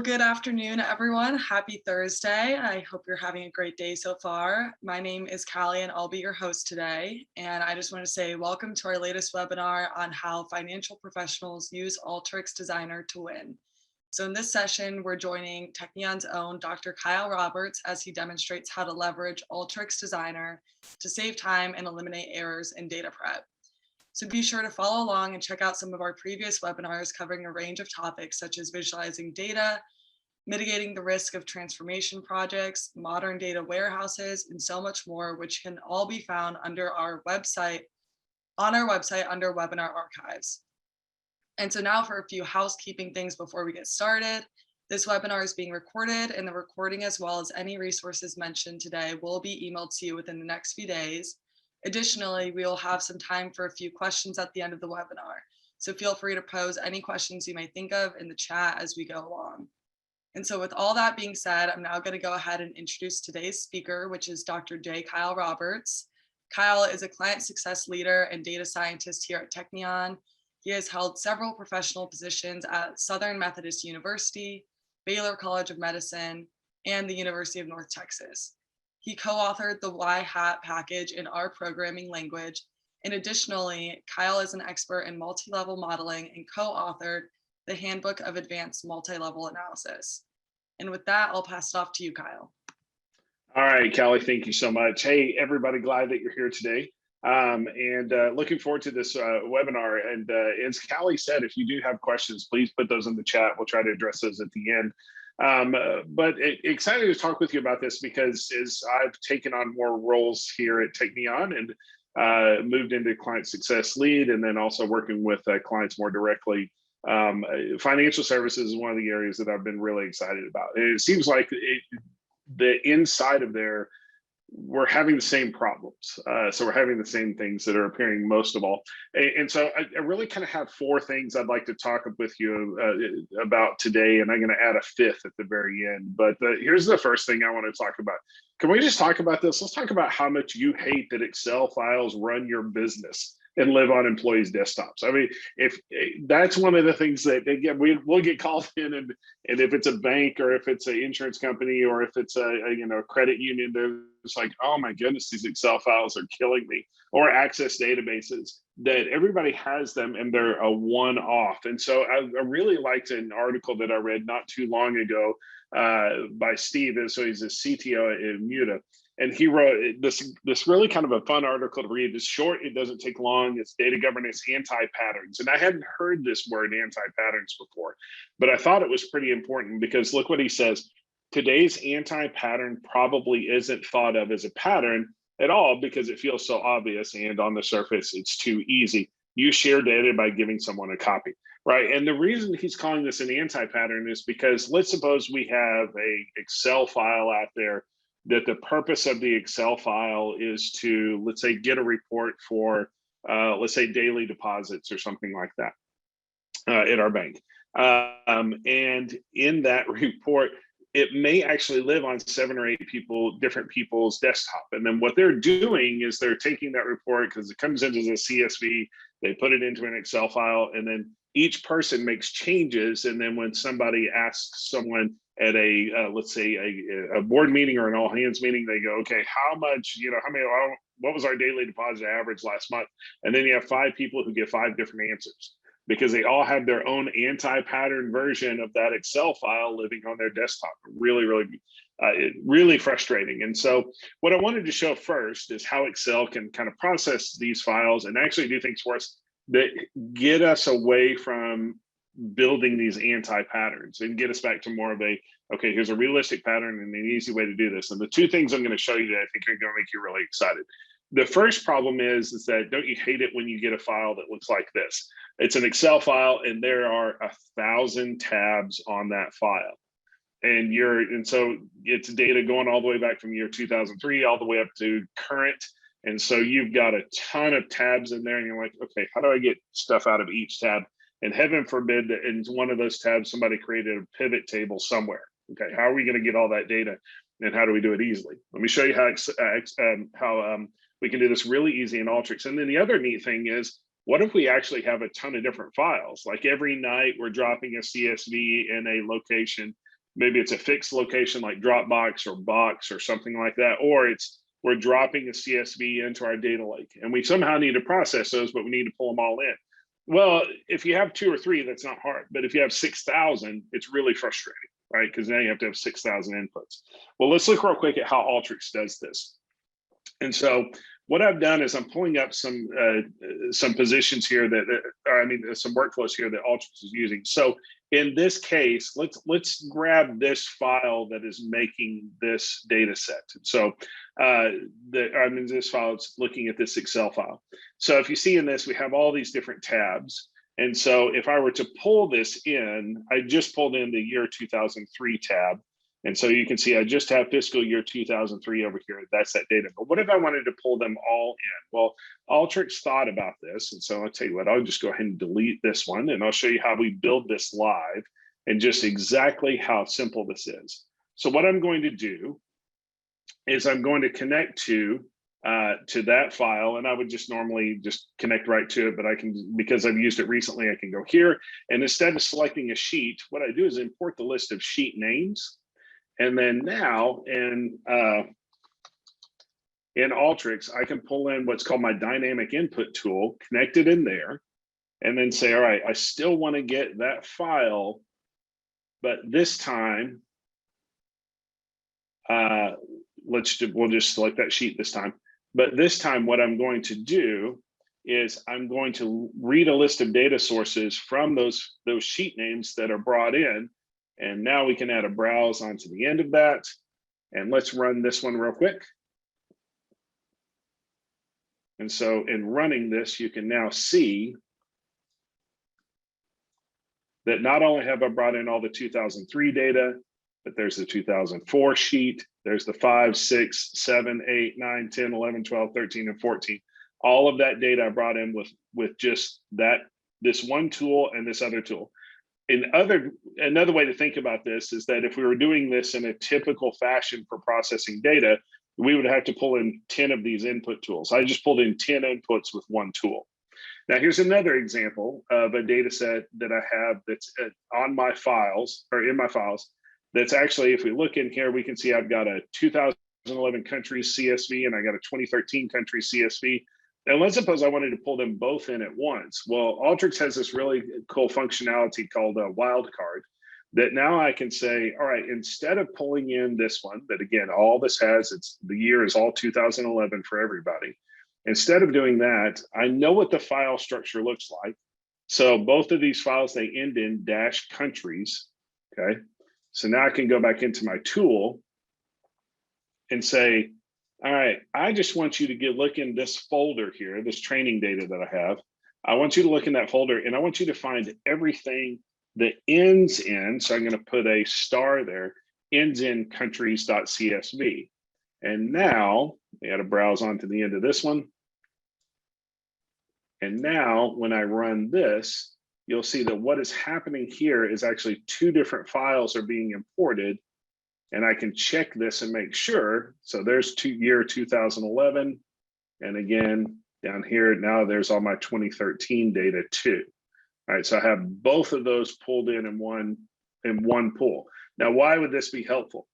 Well, good afternoon, everyone. Happy Thursday. I hope you're having a great day so far. My name is Callie and I'll be your host today. And I just want to say welcome to our latest webinar on how financial professionals use Alteryx Designer to win. So in this session, we're joining Technion's own Dr. Kyle Roberts as he demonstrates how to leverage Alteryx Designer to save time and eliminate errors in data prep. So be sure to follow along and check out some of our previous webinars covering a range of topics such as visualizing data, mitigating the risk of transformation projects, modern data warehouses, and so much more, which can all be found under our website, on our website under webinar archives. And so now for a few housekeeping things before we get started. This webinar is being recorded, and the recording as well as any resources mentioned today will be emailed to you within the next few days. Additionally, we will have some time for a few questions at the end of the webinar. So feel free to pose any questions you may think of in the chat as we go along. And so with all that being said, I'm now going to go ahead and introduce today's speaker, which is Dr. J. Kyle Roberts. Kyle is a client success leader and data scientist here at Technion. He has held several professional positions at Southern Methodist University, Baylor College of Medicine, and the University of North Texas. He co-authored the YHAT package in R programming language. And additionally, Kyle is an expert in multi-level modeling and co-authored the Handbook of Advanced Multi-Level Analysis. And with that, I'll pass it off to you, Kyle. All right, Callie, thank you so much. Hey, everybody, glad that you're here today. Looking forward to this webinar. And as Callie said, if you do have questions, please put those in the chat. We'll try to address those at the end. Excited to talk with you about this because as I've taken on more roles here at Technion and moved into client success lead, and then also working with clients more directly, financial services is one of the areas that I've been really excited about. And it seems like the inside of there, we're having the same problems. So we're having the same things that are appearing most of all. And so I really kind of have four things I'd like to talk with you about today, and I'm going to add a fifth at the very end. But here's the first thing I want to talk about. Can we just talk about this? Let's talk about how much you hate that Excel files run your business and live on employees' desktops. I mean, if that's one of the things that again, we'll get called in, and if it's a bank or if it's an insurance company or if it's a credit union, they're just like, oh my goodness, these Excel files are killing me. Or Access databases, that everybody has them and they're a one-off. And so I really liked an article that I read not too long ago by Steve. And so he's a CTO at Muta. And he wrote this really kind of a fun article to read. It's short, it doesn't take long. It's data governance anti-patterns. And I hadn't heard this word anti-patterns before, but I thought it was pretty important because look what he says. Today's anti-pattern probably isn't thought of as a pattern at all because it feels so obvious and on the surface, it's too easy. You share data by giving someone a copy, right? And the reason he's calling this an anti-pattern is because let's suppose we have a Excel file out there that the purpose of the Excel file is to, let's say, get a report for, let's say, daily deposits or something like that at our bank. And in that report, it may actually live on 7 or 8 different people's desktop. And then what they're doing is they're taking that report because it comes into the CSV, they put it into an Excel file, and then each person makes changes. And then when somebody asks someone at a, let's say a board meeting or an all hands meeting, they go, okay, how much, what was our daily deposit average last month? And then you have 5 people who give 5 different answers, because they all have their own anti-pattern version of that Excel file living on their desktop. Really frustrating. And so what I wanted to show first is how Excel can kind of process these files and actually do things for us that get us away from building these anti-patterns and get us back to more of a, okay, here's a realistic pattern and an easy way to do this. And the 2 things I'm going to show you that I think are going to make you really excited. The first problem is that don't you hate it when you get a file that looks like this? It's an Excel file and there are 1,000 tabs on that file. And so it's data going all the way back from year 2003 all the way up to current. And so you've got a ton of tabs in there and you're like, okay, how do I get stuff out of each tab? And heaven forbid that in one of those tabs, somebody created a pivot table somewhere. Okay, how are we going to get all that data and how do we do it easily? Let me show you how we can do this really easy in Alteryx. And then the other neat thing is, what if we actually have a ton of different files? Like every night we're dropping a CSV in a location maybe it's a fixed location like Dropbox or Box or something like that, or it's we're dropping a CSV into our data lake and we somehow need to process those, but we need to pull them all in. Well, if you have 2 or 3, that's not hard. But if you have 6,000, it's really frustrating, right? Because now you have to have 6,000 inputs. Well, let's look real quick at how Alteryx does this. And so what I've done is I'm pulling up some positions here some workflows here that Alteryx is using. So in this case, let's grab this file that is making this data set. So this file, it's looking at this Excel file. So if you see in this, we have all these different tabs. And so if I were to pull this in, I just pulled in the year 2003 tab. And so you can see I just have fiscal year 2003 over here. That's that data. But what if I wanted to pull them all in? Well, Alteryx thought about this. And so I'll tell you what, I'll just go ahead and delete this one. And I'll show you how we build this live and just exactly how simple this is. So what I'm going to do is I'm going to connect to that file, and I would just normally just connect right to it, but I can, because I've used it recently, I can go here. And instead of selecting a sheet, what I do is import the list of sheet names. And then now in Alteryx, I can pull in what's called my dynamic input tool, connect it in there, and then say, all right, I still want to get that file, but this time, we'll just select that sheet this time. But this time, what I'm going to do is I'm going to read a list of data sources from those sheet names that are brought in. And now we can add a browse onto the end of that. And let's run this one real quick. And so in running this, you can now see that not only have I brought in all the 2003 data, but there's the 2004 sheet. There's the 5, 6, 7, 8, 9, 10, 11, 12, 13, and 14. All of that data I brought in with just this one tool and this other tool. Another way to think about this is that if we were doing this in a typical fashion for processing data, we would have to pull in 10 of these input tools. I just pulled in 10 inputs with one tool. Now, here's another example of a data set that I have that's on my files, or in my files, that's actually, if we look in here, we can see I've got a 2011 country CSV and I got a 2013 country CSV. And let's suppose I wanted to pull them both in at once. Well, Alteryx has this really cool functionality called a wildcard that now I can say, all right, instead of pulling in this one, that again, all this has, the year is all 2011 for everybody. Instead of doing that, I know what the file structure looks like. So both of these files, they end in -countries, okay? So now I can go back into my tool and say, all right, I just want you to look in this folder here, this training data that I have. I want you to look in that folder and I want you to find everything that ends in, so I'm going to put a star there, ends in countries.csv. And now I got to browse onto the end of this one. And now when I run this, you'll see that what is happening here is actually 2 different files are being imported. And I can check this and make sure. So there's year 2011. And again, down here, now there's all my 2013 data too. All right, so I have both of those pulled in one pool. Now, why would this be helpful?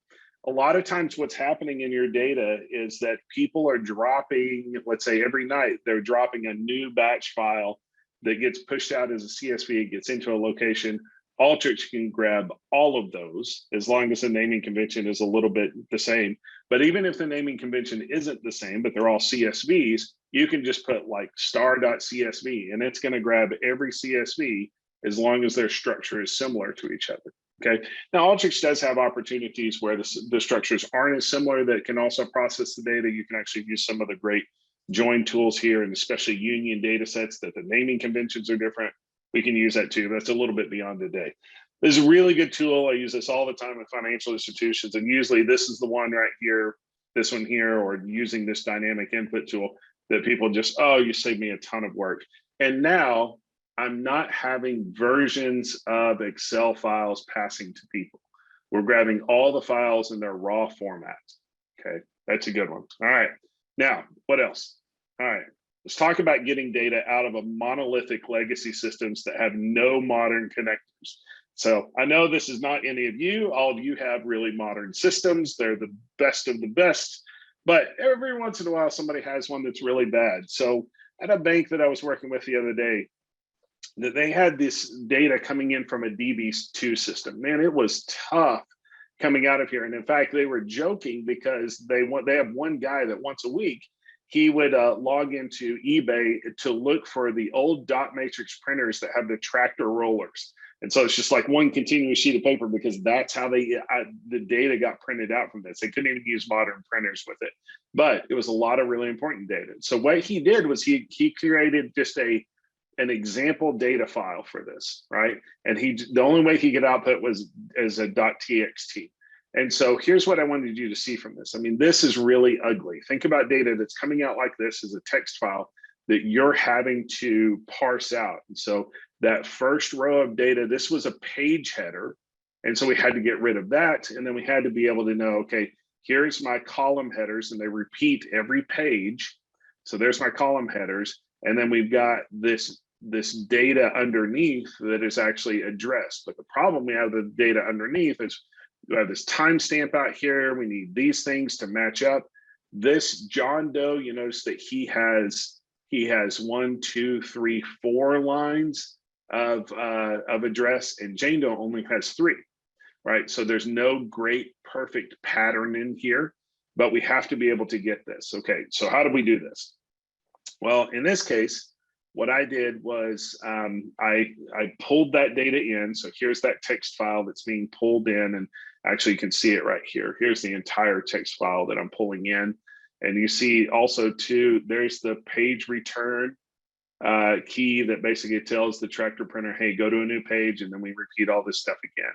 A lot of times what's happening in your data is that people are dropping, let's say every night, they're dropping a new batch file that gets pushed out as a CSV, it gets into a location. Alteryx can grab all of those as long as the naming convention is a little bit the same. But even if the naming convention isn't the same, but they're all CSVs, you can just put like star.csv and it's going to grab every CSV as long as their structure is similar to each other. Okay. Now, Alteryx does have opportunities where the structures aren't as similar that can also process the data. You can actually use some of the great join tools here, and especially union data sets that the naming conventions are different. We can use that too. That's a little bit beyond today. This is a really good tool. I use this all the time with financial institutions, and usually this is the one right here, this one here, or using this dynamic input tool that people just, oh, you saved me a ton of work. And now I'm not having versions of Excel files passing to people. We're grabbing all the files in their raw format. Okay, that's a good one. All right, now what else? All right, let's talk about getting data out of a monolithic legacy systems that have no modern connectors. So I know this is not any of you. All of you have really modern systems. They're the best of the best. But every once in a while, somebody has one that's really bad. So at a bank that I was working with the other day, that they had this data coming in from a DB2 system. Man, it was tough coming out of here. And in fact, they were joking because they have one guy that once a week, he would log into eBay to look for the old dot matrix printers that have the tractor rollers. And so it's just like one continuous sheet of paper because that's how the data got printed out from this. They couldn't even use modern printers with it, but it was a lot of really important data. So what he did was he created just an example data file for this, right? And the only way he could output was as a .txt. And so here's what I wanted you to see from this. I mean, this is really ugly. Think about data that's coming out like this as a text file that you're having to parse out. And so that first row of data, this was a page header. And so we had to get rid of that. And then we had to be able to know, okay, here's my column headers, and they repeat every page. So there's my column headers. And then we've got this data underneath that is actually addressed. But the problem we have the data underneath is we have this timestamp out here. We need these things to match up. This John Doe, you notice that he has 1, 2, 3, 4 lines of address, and Jane Doe only has 3, right? So there's no great perfect pattern in here, but we have to be able to get this. Okay, so how do we do this? Well, in this case, what I did was I pulled that data in. So here's that text file that's being pulled in, and actually you can see it right here. Here's the entire text file that I'm pulling in. And you see also too, there's the page return key that basically tells the tractor printer, hey, go to a new page, and then we repeat all this stuff again.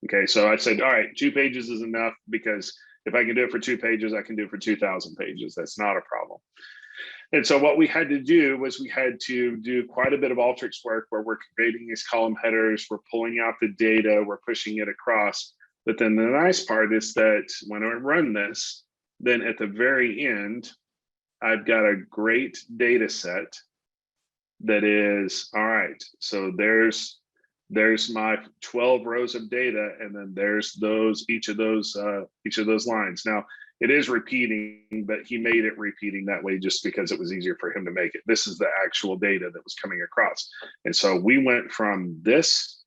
Okay, so I said, all right, 2 pages is enough, because if I can do it for 2 pages, I can do it for 2,000 pages. That's not a problem. And so what we had to do was we had to do quite a bit of Alteryx work where we're creating these column headers, we're pulling out the data, we're pushing it across. But then the nice part is that when I run this, then at the very end, I've got a great data set that is, all right, so there's my 12 rows of data, and then there's each of those lines. Now, it is repeating, but he made it repeating that way just because it was easier for him to make it. This is the actual data that was coming across. And so we went from this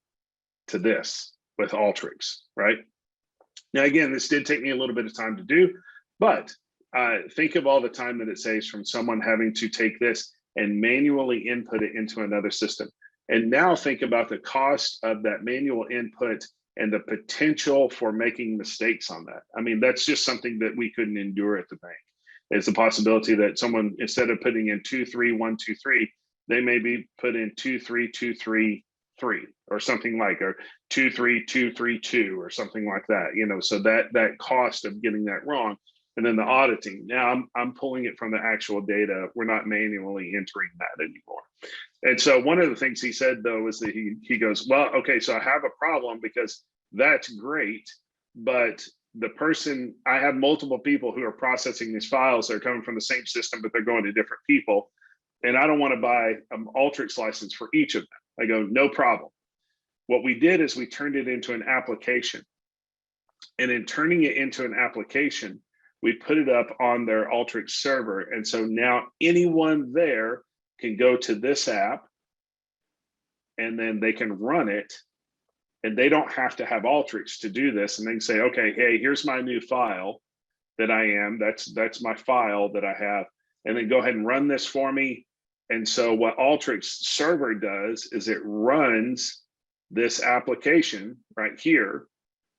to this with Alteryx, right? Now, again, this did take me a little bit of time to do, but think of all the time that it saves from someone having to take this and manually input it into another system. And now think about the cost of that manual input and the potential for making mistakes on that. I mean, that's just something that we couldn't endure at the bank. It's the possibility that someone, instead of putting in 2, 3, 1, 2, 3, they maybe put in 2, 3, 2, 3, 3, or something like, or 2, 3, 2, 3, 2, or something like that. You know, so that cost of getting that wrong. And then the auditing. Now I'm pulling it from the actual data. We're not manually entering that anymore. And so one of the things he said, though, is that he goes, well, okay, so I have a problem, because that's great, but I have multiple people who are processing these files. They're coming from the same system, but they're going to different people. And I don't want to buy an Alteryx license for each of them. I go, no problem. What we did is we turned it into an application. And in turning it into an application, we put it up on their Alteryx server. And so now anyone there can go to this app, and then they can run it, and they don't have to have Alteryx to do this. And they can say, okay, hey, here's my new file that that's my file that I have, and then go ahead and run this for me. And so what Alteryx server does is it runs this application right here,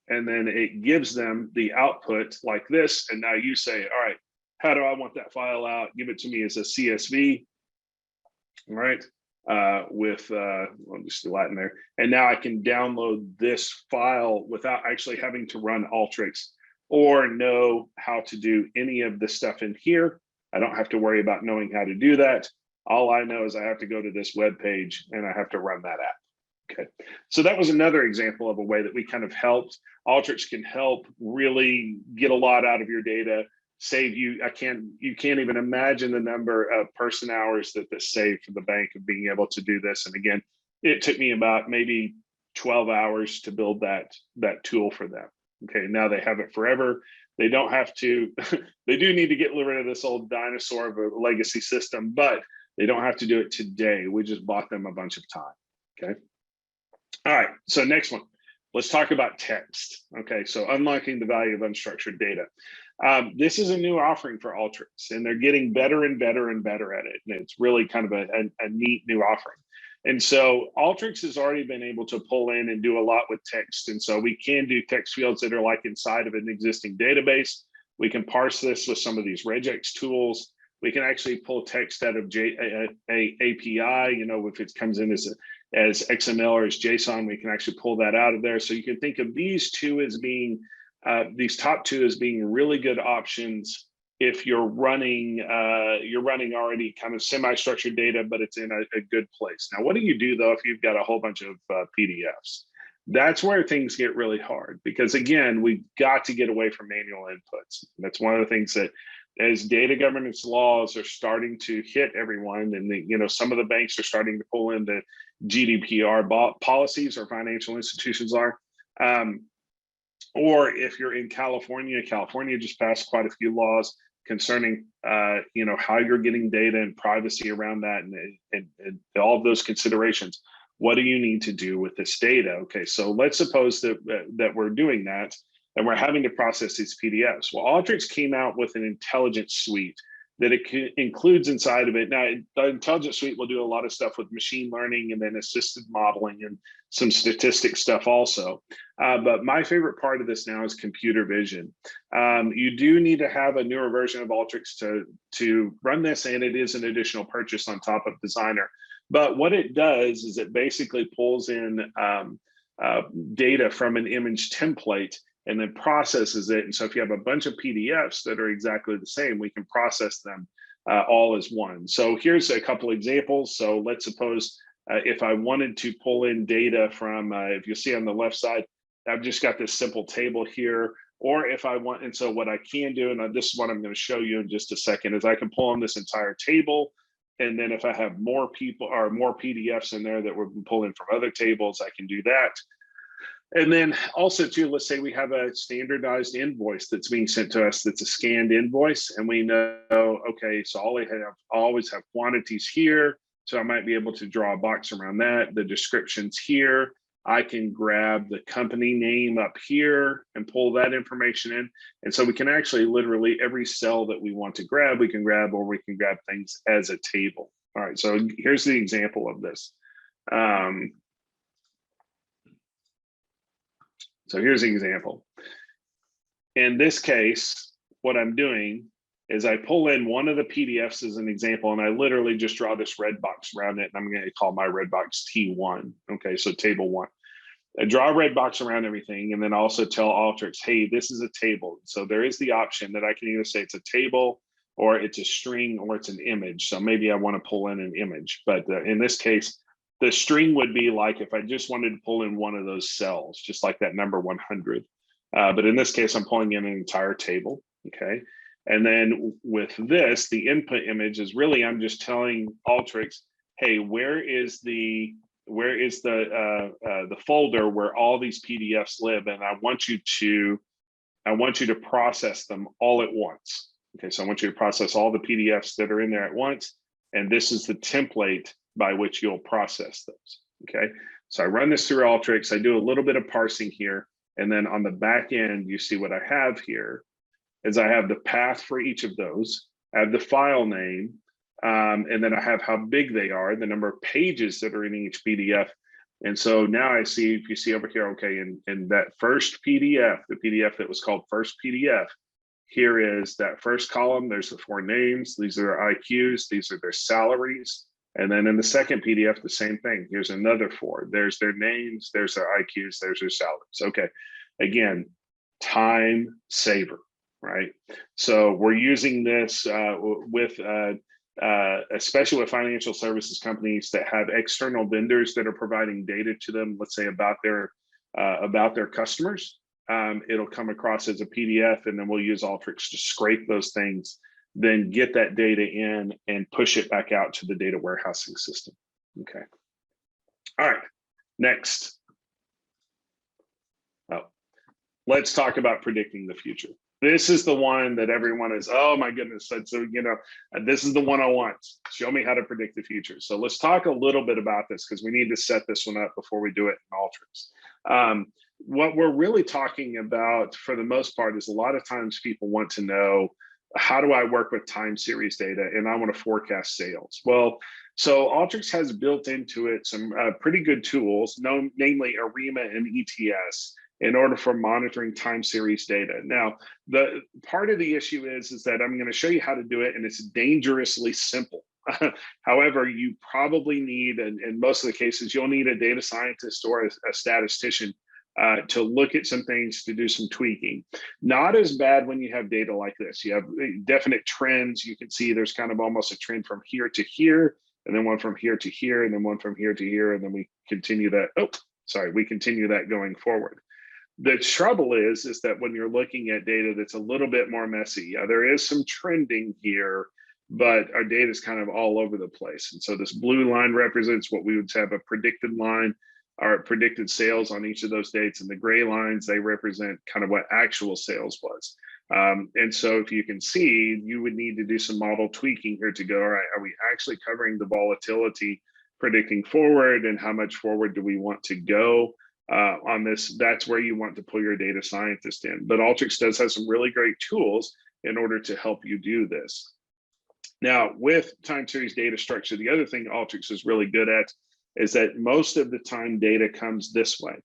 and then it gives them the output like this. And now you say, all right, how do I want that file out? Give it to me as a CSV, right? With I'll just do Latin there. And now I can download this file without actually having to run Alteryx or know how to do any of the stuff in here. I don't have to worry about knowing how to do that. All I know is I have to go to this web page and I have to run that app. Okay, so that was another example of a way that we kind of helped. Alteryx can help really get a lot out of your data, save you. You can't even imagine the number of person hours that this saved for the bank of being able to do this. And again, it took me about maybe 12 hours to build that tool for them. Okay, now they have it forever. They don't have to, they do need to get rid of this old dinosaur of a legacy system, but they don't have to do it today. We just bought them a bunch of time. Okay. All right, so next one. Let's talk about text. Okay, so unlocking the value of unstructured data. This is a new offering for Alteryx, and they're getting better and better and better at it. And it's really kind of a neat new offering. And so Alteryx has already been able to pull in and do a lot with text. And so we can do text fields that are like inside of an existing database. We can parse this with some of these regex tools. We can actually pull text out of API, you know, if it comes in as XML or as JSON, we can actually pull that out of there. So you can think of these two as being, these top two as being really good options if you're running already kind of semi-structured data, but it's in a good place. Now, what do you do though if you've got a whole bunch of PDFs? That's where things get really hard, because again, we've got to get away from manual inputs. That's one of the things that, as data governance laws are starting to hit everyone, and you know, some of the banks are starting to pull in the GDPR policies, or financial institutions are. Or if you're in California, California just passed quite a few laws concerning you know, how you're getting data and privacy around that, and all of those considerations. What do you need to do with this data? Okay, so let's suppose that we're doing that, and we're having to process these PDFs. Well, Alteryx came out with an intelligence suite that it includes inside of it. Now, the intelligence suite will do a lot of stuff with machine learning and then assisted modeling and some statistic stuff also. But my favorite part of this now is computer vision. You do need to have a newer version of Alteryx to run this, and it is an additional purchase on top of Designer. But what it does is it basically pulls in data from an image template and then processes it. And so if you have a bunch of PDFs that are exactly the same, we can process them all as one. So here's a couple examples. So let's suppose if I wanted to pull in data from, if you see on the left side, I've just got this simple table here. Or if I want, and so what I can do, and this is what I'm going to show you in just a second, is I can pull in this entire table. And then if I have more people or more PDFs in there that we're pulling from other tables, I can do that. And then also too, let's say we have a standardized invoice that's being sent to us that's a scanned invoice, and we know, okay, so I always have quantities here. So I might be able to draw a box around that. The descriptions here, I can grab the company name up here and pull that information in. And so we can actually literally every cell that we want to grab, we can grab, or we can grab things as a table. All right, so here's the example of this. So here's the example. In this case, what I'm doing is I pull in one of the PDFs as an example, and I literally just draw this red box around it, and I'm going to call my red box T1. Okay, so table 1. I draw a red box around everything, and then also tell Alteryx, hey, this is a table. So there is the option that I can either say it's a table, or it's a string, or it's an image. So maybe I want to pull in an image, but in this case, the string would be like if I just wanted to pull in one of those cells, just like that number 100. But in this case, I'm pulling in an entire table, okay? And then with this, the input image is really, I'm just telling Alteryx, hey, where is the folder where all these PDFs live, and I want you to process them all at once. Okay, so I want you to process all the PDFs that are in there at once, and this is the template by which you'll process those. Okay, so I run this through Alteryx. I do a little bit of parsing here, and then on the back end, you see what I have here is I have the path for each of those. I have the file name, and then I have how big they are, the number of pages that are in each PDF. And so now I see, if you see over here, okay, in that first PDF, the PDF that was called first PDF, here is that first column. There's the 4 names. These are their IQs. These are their salaries. And then in the second PDF, the same thing. Here's another 4. There's their names. There's their IQs. There's their salaries. Okay, again, time saver, right? So we're using this with especially with financial services companies that have external vendors that are providing data to them, let's say about their customers. It'll come across as a PDF, and then we'll use Alteryx to scrape those things, then get that data in and push it back out to the data warehousing system. Okay. All right, next. Let's talk about predicting the future. This is the one that everyone is, oh my goodness, that's, this is the one I want. Show me how to predict the future. So let's talk a little bit about this, because we need to set this one up before we do it in Alteryx. What we're really talking about for the most part is a lot of times people want to know, how do I work with time series data and I want to forecast sales? Well, so Alteryx has built into it some pretty good tools, namely ARIMA and ETS, in order for monitoring time series data. Now, the part of the issue is that I'm going to show you how to do it, and it's dangerously simple. However, you probably need, and in most of the cases, you'll need a data scientist or a statistician to look at some things, to do some tweaking. Not as bad when you have data like this. You have definite trends. You can see there's kind of almost a trend from here to here, and then one from here to here, and then one from here to here, and then we continue that. We continue that going forward. The trouble is that when you're looking at data that's a little bit more messy, there is some trending here, but our data is kind of all over the place. And so this blue line represents what we would have a predicted line, our predicted sales on each of those dates, and the gray lines, they represent kind of what actual sales was. And so if you can see, you would need to do some model tweaking here to go, all right, are we actually covering the volatility predicting forward, and how much forward do we want to go on this? That's where you want to pull your data scientist in. But Alteryx does have some really great tools in order to help you do this. Now, with time series data structure, the other thing Alteryx is really good at is that most of the time data comes this way.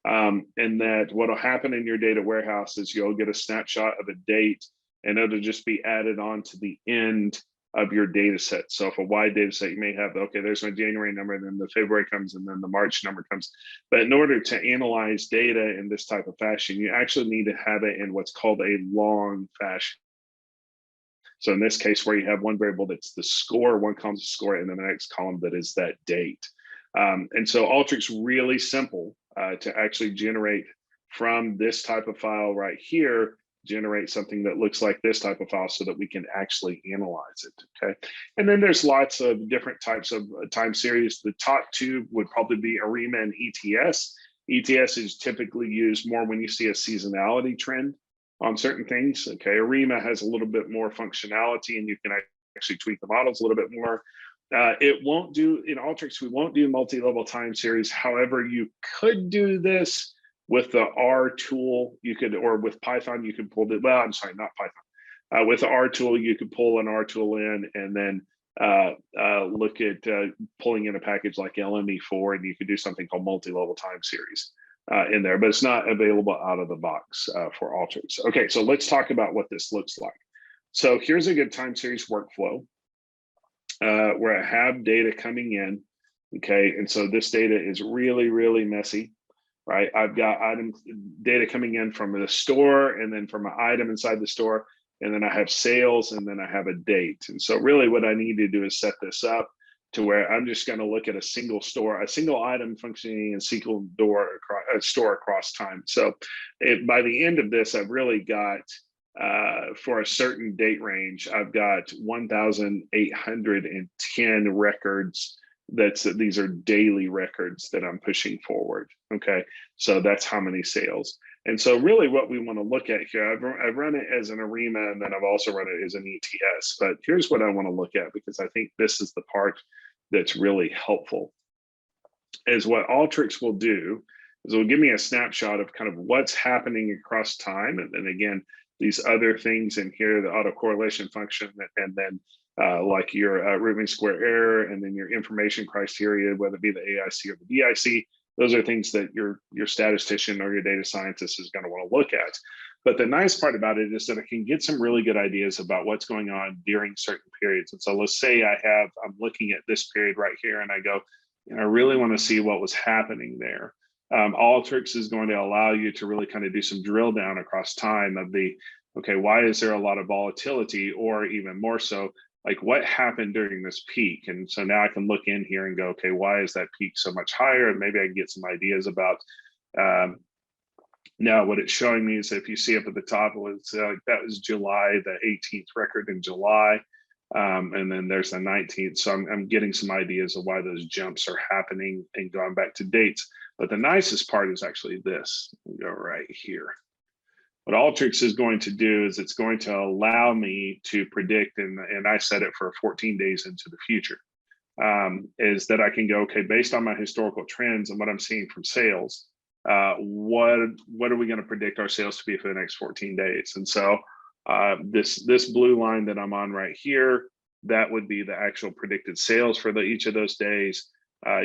And that what will happen in your data warehouse is you'll get a snapshot of a date, and it'll just be added on to the end of your data set. So if a wide data set, you may have, okay, there's my January number, and then the February comes, and then the March number comes. But in order to analyze data in this type of fashion, you actually need to have it in what's called a long fashion. So in this case, where you have one variable that's the score, one column is the score, and then the next column that is that date. And so Alteryx really simple to actually generate from this type of file right here, generate something that looks like this type of file so that we can actually analyze it, okay? And then there's lots of different types of time series. The top two would probably be ARIMA and ETS. ETS is typically used more when you see a seasonality trend on certain things, okay? ARIMA has a little bit more functionality, and you can actually tweak the models a little bit more. It won't do, in Alteryx, we won't do multi-level time series. However, you could do this with the R tool. You could, or with Python, you could pull the, well, I'm sorry, not Python. With the R tool, you could pull an R tool in, and then look at pulling in a package like LME4, and you could do something called multi-level time series in there, but it's not available out of the box for Alteryx. Okay, so let's talk about what this looks like. So here's a good time series workflow where I have data coming in, okay? And so this data is really, really messy, right? I've got data coming in from the store, and then from an item inside the store, and then I have sales, and then I have a date. And so really what I need to do is set this up to where I'm just going to look at a single store, a single item functioning in single store across time. So by the end of this, I've really got, for a certain date range, I've got 1,810 records. These are daily records that I'm pushing forward. Okay, so that's how many sales. And so really what we want to look at here, I've run it as an ARIMA, and then I've also run it as an ETS, but here's what I want to look at, because I think this is the part that's really helpful. Is what Alteryx will do is it'll give me a snapshot of kind of what's happening across time. And then again, these other things in here, the autocorrelation function, and then like your root mean square error, and then your information criteria, whether it be the AIC or the DIC. Those are things that your statistician or your data scientist is going to want to look at. But the nice part about it is that I can get some really good ideas about what's going on during certain periods. And so let's say I'm looking at this period right here, and I go, I really want to see what was happening there. Alteryx is going to allow you to really kind of do some drill down across time of okay, why is there a lot of volatility, or even more so, like what happened during this peak? And so now I can look in here and go, okay, why is that peak so much higher? And maybe I can get some ideas about, now what it's showing me is, if you see up at the top, it was that was July, the 18th record in July. And then there's the 19th. So I'm getting some ideas of why those jumps are happening and going back to dates. But the nicest part is actually this. We go right here. What Alteryx is going to do is it's going to allow me to predict, and I set it for 14 days into the future, is that I can go, okay, based on my historical trends and what I'm seeing from sales, what are we going to predict our sales to be for the next 14 days? And so this blue line that I'm on right here, that would be the actual predicted sales for each of those days.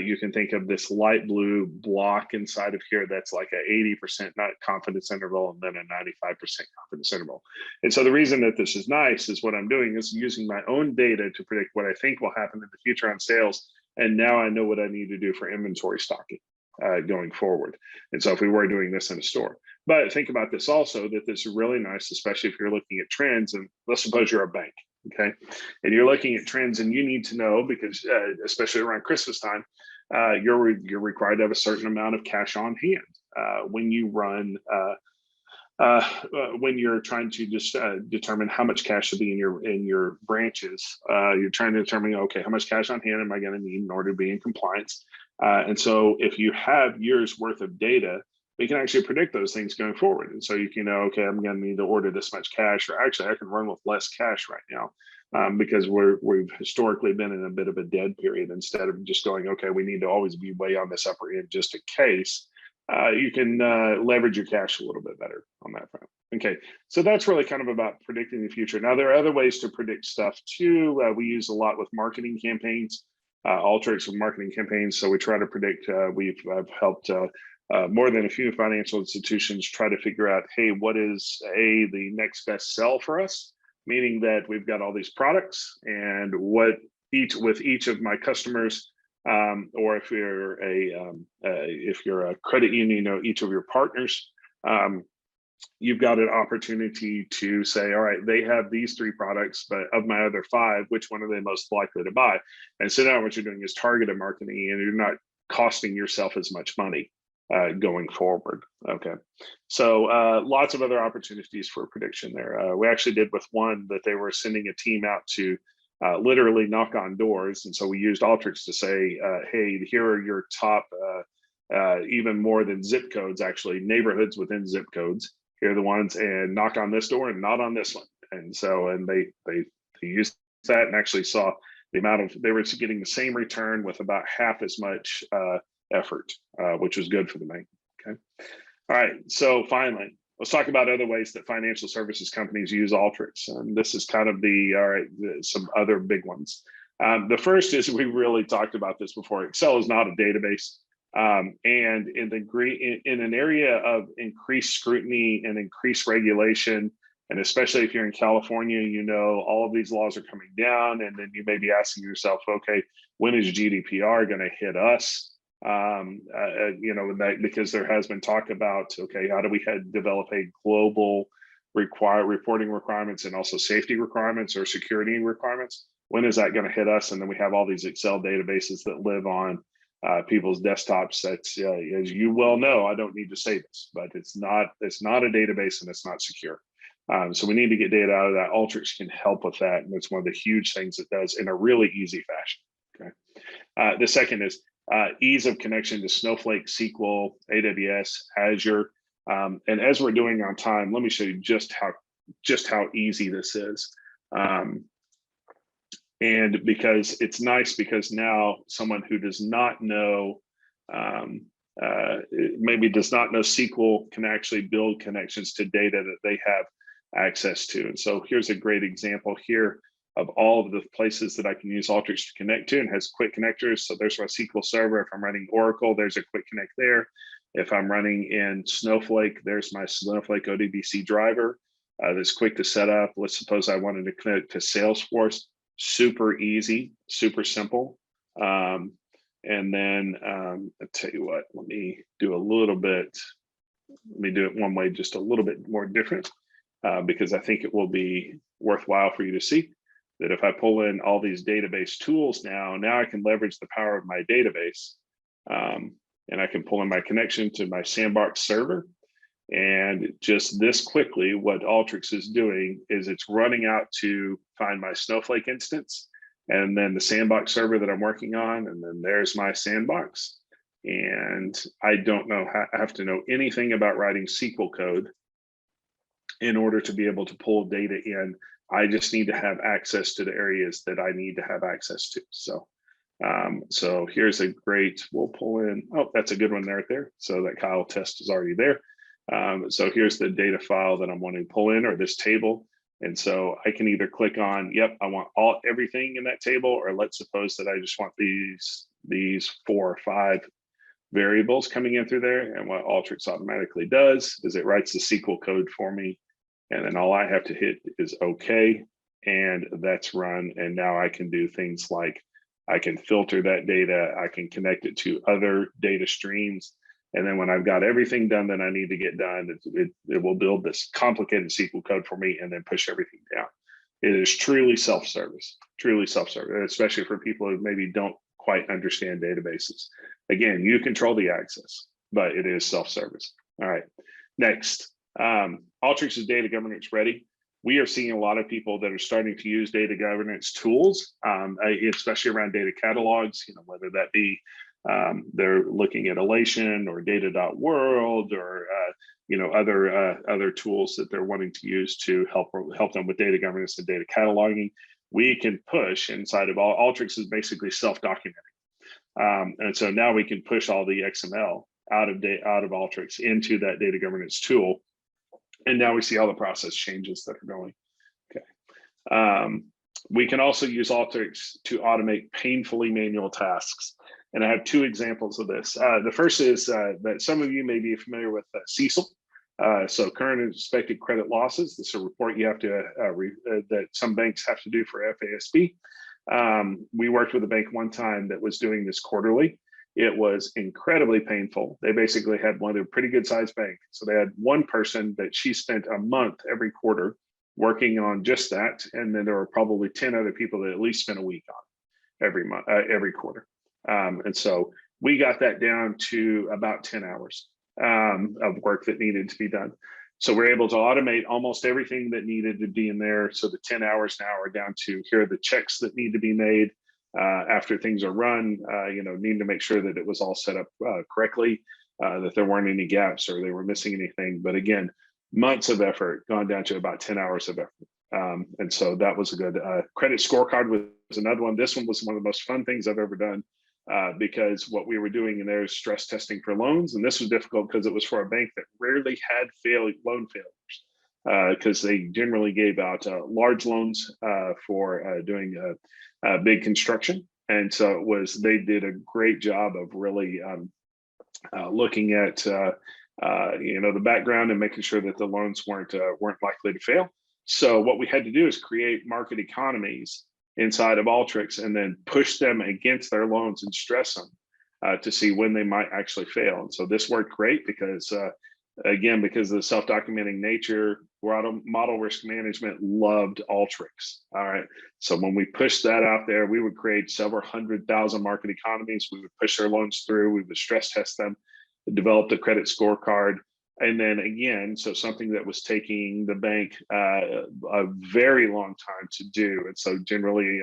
You can think of this light blue block inside of here that's like a 80% not confidence interval and then a 95% confidence interval. And so the reason that this is nice is what I'm doing is using my own data to predict what I think will happen in the future on sales. And now I know what I need to do for inventory stocking going forward. And so if we were doing this in a store. But think about this also, that this is really nice, especially if you're looking at trends. And let's suppose you're a bank. Okay, and you're looking at trends, and you need to know, because especially around Christmas time, you're required to have a certain amount of cash on hand when you run when you're trying to just determine how much cash should be in your branches. You're trying to determine, okay, how much cash on hand am I going to need in order to be in compliance? And so if you have years worth of data, we can actually predict those things going forward. And so you can know, okay, I'm going to need to order this much cash, or actually I can run with less cash right now because we've historically been in a bit of a dead period. Instead of just going, okay, we need to always be way on this upper end just in case, you can leverage your cash a little bit better on that front. Okay, so that's really kind of about predicting the future. Now, there are other ways to predict stuff too. We use a lot with marketing campaigns, Alteryx with marketing campaigns. So we try to predict, I've helped more than a few financial institutions try to figure out, hey, what is the next best sell for us? Meaning that we've got all these products, and what with each of my customers, or if you're a credit union, each of your partners, you've got an opportunity to say, all right, they have these 3 products, but of my other 5, which one are they most likely to buy? And so now what you're doing is targeted marketing, and you're not costing yourself as much money going forward. Okay, so lots of other opportunities for prediction there. We actually did with one that they were sending a team out to literally knock on doors, and so we used Alteryx to say, hey, here are your top, even more than zip codes, actually neighborhoods within zip codes. Here are the ones, and knock on this door and not on this one. And so, and they used that and actually saw the amount of, they were getting the same return with about half as much effort, which was good for the bank. Okay. All right. So finally, let's talk about other ways that financial services companies use Alteryx. And this is kind of some other big ones. The first is, we really talked about this before, Excel is not a database. And in an area of increased scrutiny and increased regulation, and especially if you're in California, all of these laws are coming down, and then you may be asking yourself, okay, when is GDPR going to hit us? Because there has been talk about, okay, how do we develop a global reporting requirements and also safety requirements or security requirements? When is that going to hit us? And then we have all these Excel databases that live on people's desktops. That's as you well know, I don't need to say this, but it's not a database, and it's not secure. So we need to get data out of that. Alteryx can help with that, and it's one of the huge things it does in a really easy fashion. Okay. The second is ease of connection to Snowflake, SQL, AWS, Azure. And as we're doing on time, let me show you just how easy this is. And because it's nice, because now someone who does not know, maybe does not know SQL, can actually build connections to data that they have access to. And so here's a great example here of all of the places that I can use Alteryx to connect to, and has quick connectors. So there's my SQL Server. If I'm running Oracle, there's a quick connect there. If I'm running in Snowflake, there's my Snowflake ODBC driver that's quick to set up. Let's suppose I wanted to connect to Salesforce. Super easy, super simple. And then I'll tell you what, let me do it one way, just a little bit more different, because I think it will be worthwhile for you to see that if I pull in all these database tools now I can leverage the power of my database, and I can pull in my connection to my Sandbox server. And just this quickly, what Alteryx is doing is it's running out to find my Snowflake instance, and then the Sandbox server that I'm working on, and then there's my Sandbox. And I don't know, I have to know anything about writing SQL code in order to be able to pull data in. I just need to have access to the areas that I need to have access to. So here's a great, we'll pull in, oh, that's a good one right there. So that Kyle test is already there. So here's the data file that I'm wanting to pull in, or this table. And so I can either click on, yep, I want everything in that table, or let's suppose that I just want these 4 or 5 variables coming in through there. And what Alteryx automatically does is it writes the SQL code for me. And then all I have to hit is OK, and that's run. And now I can do things like I can filter that data, I can connect it to other data streams. And then when I've got everything done that I need to get done, it will build this complicated SQL code for me and then push everything down. It is truly self-service, especially for people who maybe don't quite understand databases. Again, you control the access, but it is self-service. All right, next. Alteryx is data governance ready. We are seeing a lot of people that are starting to use data governance tools, especially around data catalogs, whether that be they're looking at Elation or data.world or other tools that they're wanting to use to help them with data governance and data cataloging. We can push inside of Alteryx is basically self-documenting. And so now we can push all the XML out of Alteryx into that data governance tool. And now we see all the process changes that are going. Okay. We can also use Alteryx to automate painfully manual tasks. And I have 2 examples of this. The first is that some of you may be familiar with CECL. So current and expected credit losses. This is a report you have to, that some banks have to do for FASB. We worked with a bank one time that was doing this quarterly. It was incredibly painful. They basically had one of a pretty good sized bank. So they had one person that she spent a month every quarter working on just that. And then there were probably 10 other people that at least spent a week on every month, every quarter. And so we got that down to about 10 hours of work that needed to be done. So we're able to automate almost everything that needed to be in there. So the 10 hours now are down to here are the checks that need to be made. After things are run, need to make sure that it was all set up correctly, that there weren't any gaps or they were missing anything. But again, months of effort gone down to about 10 hours of effort. And so that was a good credit scorecard was another one. This one was one of the most fun things I've ever done because what we were doing in there is stress testing for loans. And this was difficult because it was for a bank that rarely had loan failures because they generally gave out large loans for doing big construction. And so they did a great job of really looking at the background and making sure that the loans weren't likely to fail. So what we had to do is create market economies inside of Alteryx and then push them against their loans and stress them to see when they might actually fail. And so this worked great because again, because of the self-documenting nature, model risk management loved Alteryx. All right. So when we pushed that out there, we would create several 100,000 market economies. We would push their loans through. We would stress test them, develop the credit scorecard. And then again, so something that was taking the bank a very long time to do. And so generally,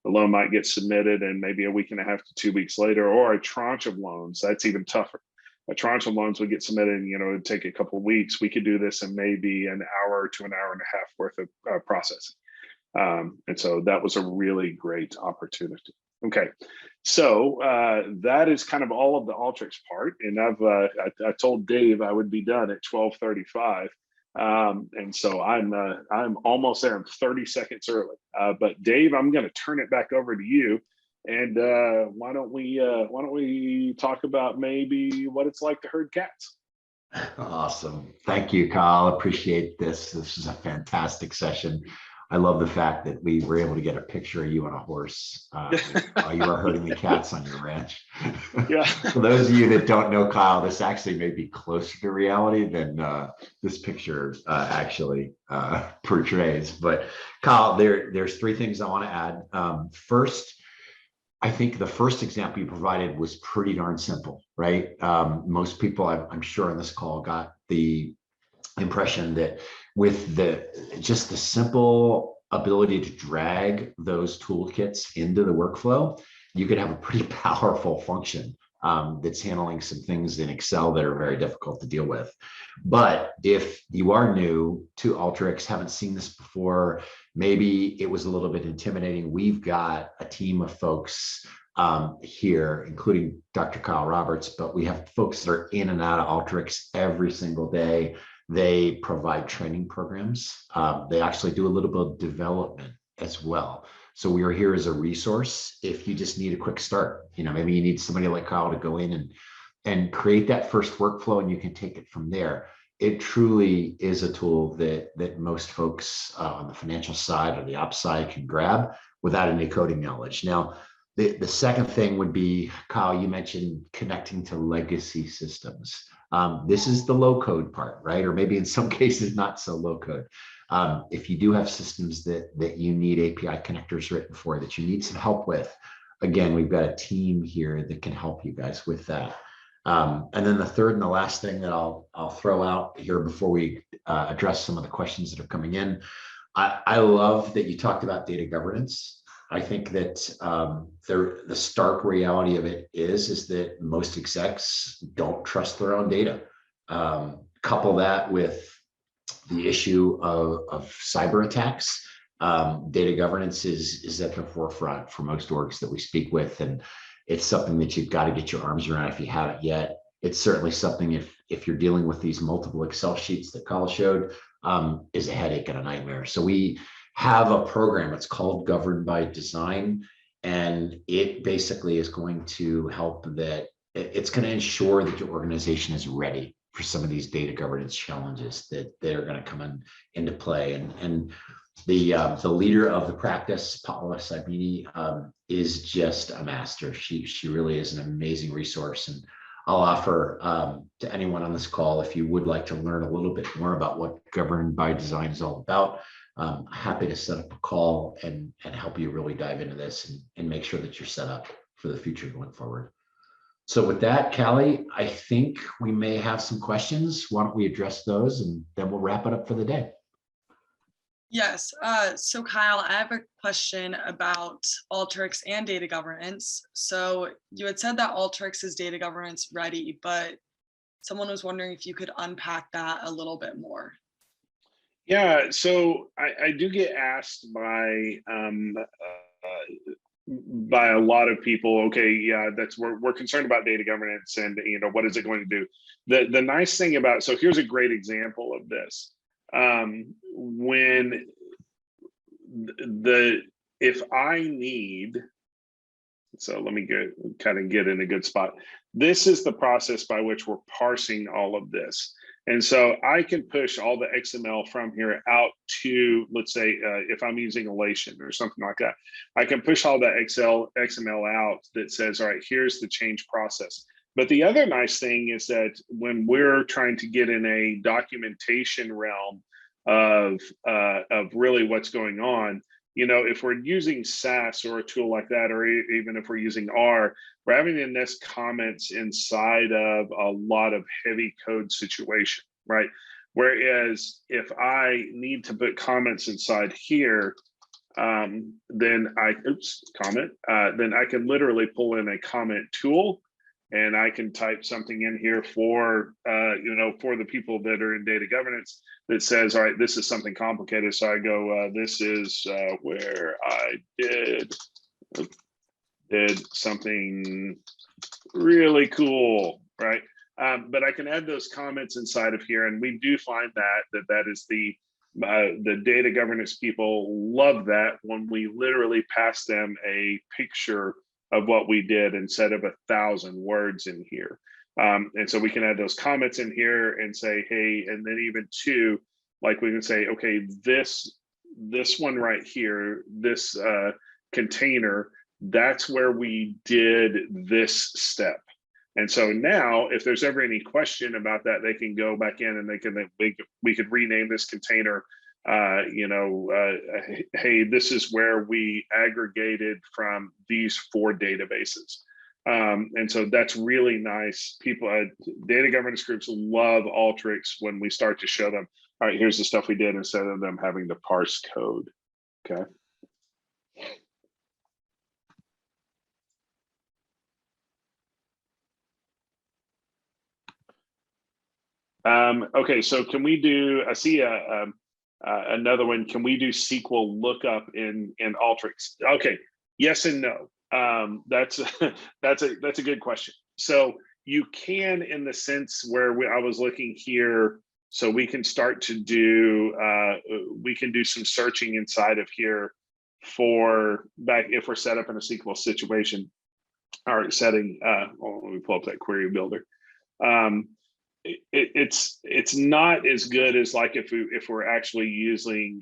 the loan might get submitted and maybe a week and a half to 2 weeks later, or a tranche of loans, that's even tougher. A tranche of loans would get submitted and, it'd take a couple of weeks. We could do this in maybe an hour to an hour and a half worth of processing. And so that was a really great opportunity. Okay, so that is kind of all of the Alteryx part. And I told Dave I would be done at 12:35. And so I'm almost there. I'm 30 seconds early. But Dave, I'm going to turn it back over to you. And why don't we talk about maybe what it's like to herd cats? Awesome. Thank you, Kyle. Appreciate this. This is a fantastic session. I love the fact that we were able to get a picture of you on a horse while you were herding the cats on your ranch. Yeah. For those of you that don't know Kyle, this actually may be closer to reality than this picture actually portrays. But Kyle, there's 3 things I want to add. First, I think the first example you provided was pretty darn simple, right? Most people, I'm sure on this call, got the impression that with just the simple ability to drag those toolkits into the workflow, you could have a pretty powerful function that's handling some things in Excel that are very difficult to deal with. But if you are new to Alteryx, haven't seen this before, maybe it was a little bit intimidating, we've got a team of folks here, including Dr. Kyle Roberts, but we have folks that are in and out of Alteryx every single day. They provide training programs. They actually do a little bit of development as well. So we are here as a resource if you just need a quick start. Maybe you need somebody like Kyle to go in and create that first workflow, and you can take it from there. It truly is a tool that most folks on the financial side or the ops side can grab without any coding knowledge. Now, the second thing would be, Kyle, you mentioned connecting to legacy systems. This is the low code part, right? Or maybe in some cases, not so low code. If you do have systems that you need API connectors written for, that you need some help with, again, we've got a team here that can help you guys with that. And then the third and the last thing that I'll throw out here before we address some of the questions that are coming in. I love that you talked about data governance. I think that the stark reality of it is that most execs don't trust their own data. Couple that with the issue of cyber attacks. Data governance is at the forefront for most orgs that we speak with, and it's something that you've got to get your arms around if you haven't yet. It's certainly something if you're dealing with these multiple Excel sheets that Kyle showed, is a headache and a nightmare. So we have a program, it's called Governed by Design, and it basically is going to help that it's going to ensure that your organization is ready for some of these data governance challenges that are going to come into play. And the leader of the practice, Paula Sabini, is just a master. She really is an amazing resource. And I'll offer to anyone on this call, if you would like to learn a little bit more about what Governed by Design is all about, happy to set up a call and help you really dive into this and make sure that you're set up for the future going forward. So with that, Callie, I think we may have some questions. Why don't we address those, and then we'll wrap it up for the day. Yes. So Kyle, I have a question about Alteryx and data governance. So you had said that Alteryx is data governance ready, but someone was wondering if you could unpack that a little bit more. Yeah, so I do get asked by a lot of people, okay, yeah, we're concerned about data governance, and what is it going to do? The nice thing about, so here's a great example of this. If I need, so let me kind of get in a good spot. This is the process by which we're parsing all of this. And so I can push all the XML from here out to, let's say, if I'm using Elation or something like that, I can push all the XML out that says, all right, here's the change process. But the other nice thing is that when we're trying to get in a documentation realm of really what's going on, if we're using SAS or a tool like that, or even if we're using R, we're having to nest comments inside of a lot of heavy code situation, right? Whereas if I need to put comments inside here, then I can literally pull in a comment tool, and I can type something in here for for the people that are in data governance that says, all right, this is something complicated. So I go, this is where I did something really cool, right? But I can add those comments inside of here, and we do find that is the data governance people love that when we literally pass them a picture of what we did instead of 1,000 words in here. And so we can add those comments in here and say, hey, and then even two, like we can say, okay, this one right here, this container, that's where we did this step. And so now if there's ever any question about that, they can go back in and we could rename this container, hey, this is where we aggregated from these 4 databases. And so that's really nice. People, data governance groups love Alteryx when we start to show them, all right, here's the stuff we did, instead of them having to parse code. Okay. Okay, so can we do, I see another one. Can we do SQL lookup in Alteryx? Okay, yes and no. That's that's a good question. So you can, in the sense where I was looking here, so we can start to do we can do some searching inside of here for back if we're set up in a SQL situation or setting. Well, let me pull up that query builder. It's not as good as like if we're actually using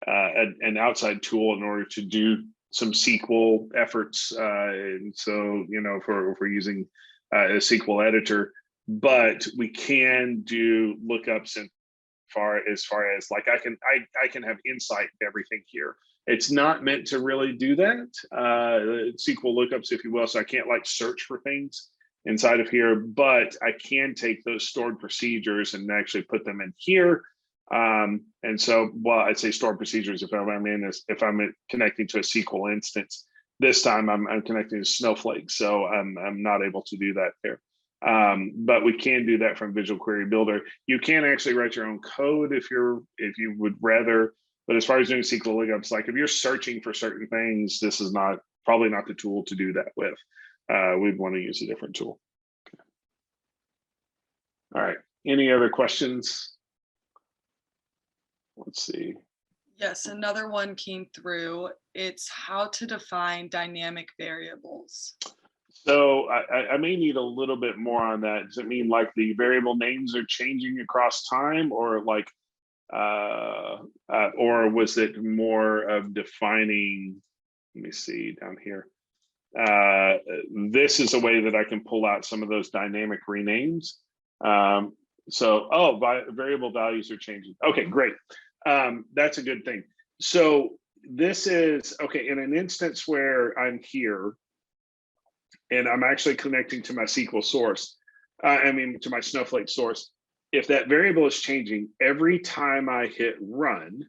an outside tool in order to do some SQL efforts. And so, you know, if we're using a SQL editor, but we can do lookups and as far as like I can have insight to everything here. It's not meant to really do that. SQL lookups, if you will. So I can't like search for things inside of here, but I can take those stored procedures and actually put them in here. And so, well, I'd say stored procedures if I'm connecting to a SQL instance. This time I'm connecting to Snowflake, so I'm not able to do that there. But we can do that from Visual Query Builder. You can actually write your own code if you would rather. But as far as doing SQL lookups, like if you're searching for certain things, this is probably not the tool to do that with. We'd want to use a different tool. Okay. All right. Any other questions? Let's see. Yes, another one came through. It's how to define dynamic variables. So I may need a little bit more on that. Does it mean like the variable names are changing across time, or like, or was it more of defining? Let me see down here. This is a way that I can pull out some of those dynamic renames. Variable values are changing. Okay, great. That's a good thing. So this is, okay, in an instance where I'm here and I'm actually connecting to my SQL source, to my Snowflake source, if that variable is changing, every time I hit run,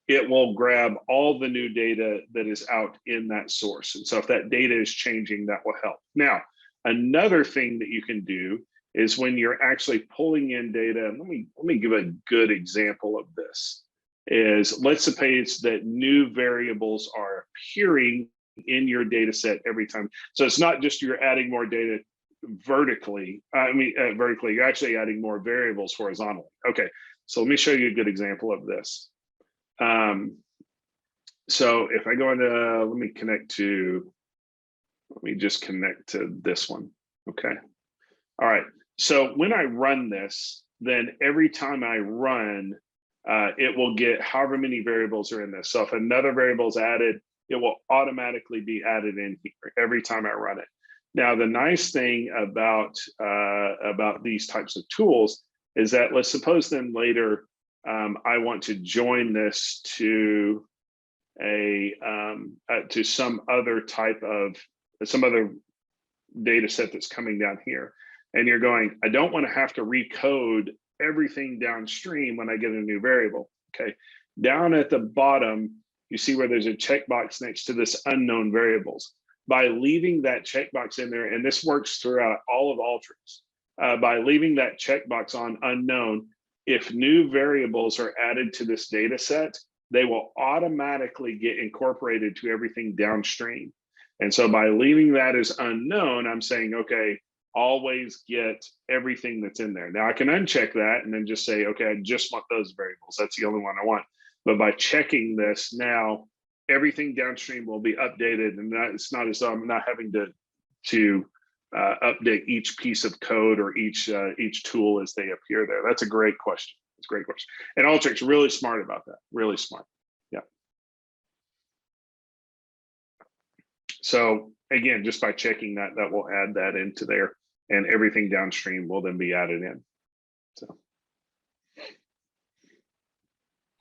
it will grab all the new data that is out in that source. And so if that data is changing, that will help. Now, another thing that you can do is when you're actually pulling in data, and let me give a good example of this, is let's suppose that new variables are appearing in your data set every time. So it's not just you're adding more data vertically, vertically, you're actually adding more variables horizontally. Okay, so let me show you a good example of this. So if I go into, let me just connect to this one. Okay. All right. So when I run this, then every time I run, it will get however many variables are in this. So if another variable is added, it will automatically be added in here every time I run it. Now, the nice thing about these types of tools is that, let's suppose then later, I want to join this to some other data set that's coming down here. And you're going, I don't want to have to recode everything downstream when I get a new variable. Okay. Down at the bottom, you see where there's a checkbox next to this unknown variables. By leaving that checkbox in there, and this works throughout all of Alteryx, by leaving that checkbox on unknown, if new variables are added to this data set, they will automatically get incorporated to everything downstream. And so by leaving that as unknown, I'm saying, okay, always get everything that's in there. Now I can uncheck that and then just say, okay, I just want those variables. That's the only one I want. But by checking this now, everything downstream will be updated, and it's not as though I'm not having to update each piece of code or each tool as they appear there. That's a great question. It's a great question. And Alteryx really smart about that. Really smart. Yeah. So again, just by checking that, that will add that into there, and everything downstream will then be added in. So.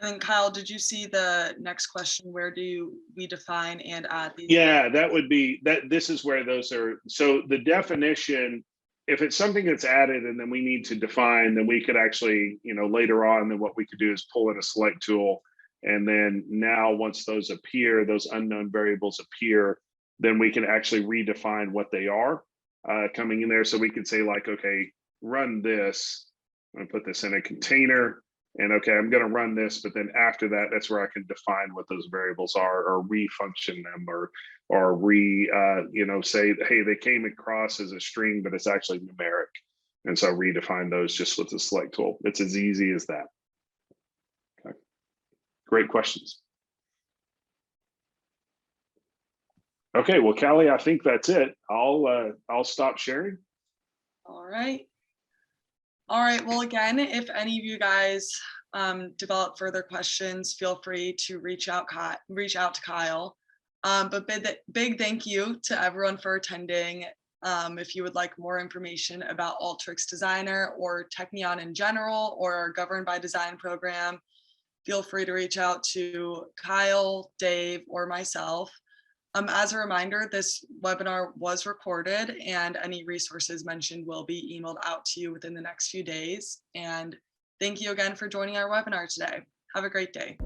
And Kyle, did you see the next question? Where do we define and add these? Yeah, that would be that. This is where those are. So the definition, if it's something that's added and then we need to define, then we could actually, later on, then what we could do is pull in a select tool. And then now once those appear, those unknown variables appear, then we can actually redefine what they are coming in there. So we could say like, okay, run this. I'm going to put this in a container. And okay, I'm going to run this, but then after that, that's where I can define what those variables are, or refunction them, or say, hey, they came across as a string, but it's actually numeric. And so redefine those just with the select tool. It's as easy as that. Okay. Great questions. Okay, well, Callie, I think that's it. I'll stop sharing. All right. All right. Well, again, if any of you guys develop further questions, feel free to reach out to Kyle. But big thank you to everyone for attending. If you would like more information about Alteryx Designer or Technion in general, or our Governed by Design program, feel free to reach out to Kyle, Dave, or myself. As a reminder, this webinar was recorded, and any resources mentioned will be emailed out to you within the next few days. And thank you again for joining our webinar today. Have a great day.